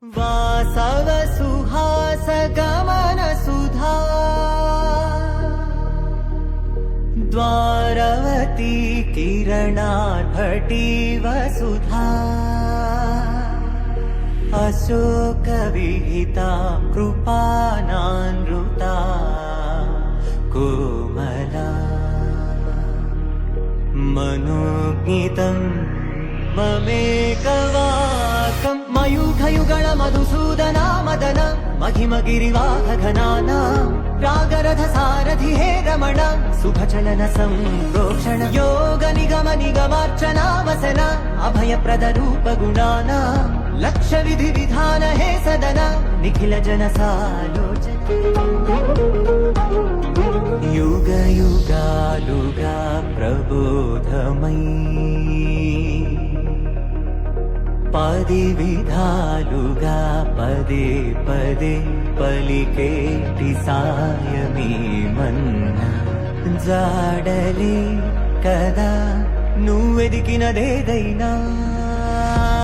वासव सुहास गमन सुधा द्वारवती किरणार्भटी वसुधा अशोक विहिता कृपानानृता कोमला मनोज्ञितं ममेकवाकं मयूखयुगल मधुसूदना मदन महिमगिरिवाहघनाना रागरथ सारथि हे रमण सुखचलन संप्रोक्षण योग निगम निगमार्चना वसन अभयप्रद रूप गुणाना लक्ष्य विधि विधान हे सदन निखिल जन सालोचन युग युगालुगा प्रबोधमयी पदि विधालुगा पदे पदे पलिकेटि सायमी मन्ना जाडले कदा నువ్వెదికినదేదైనా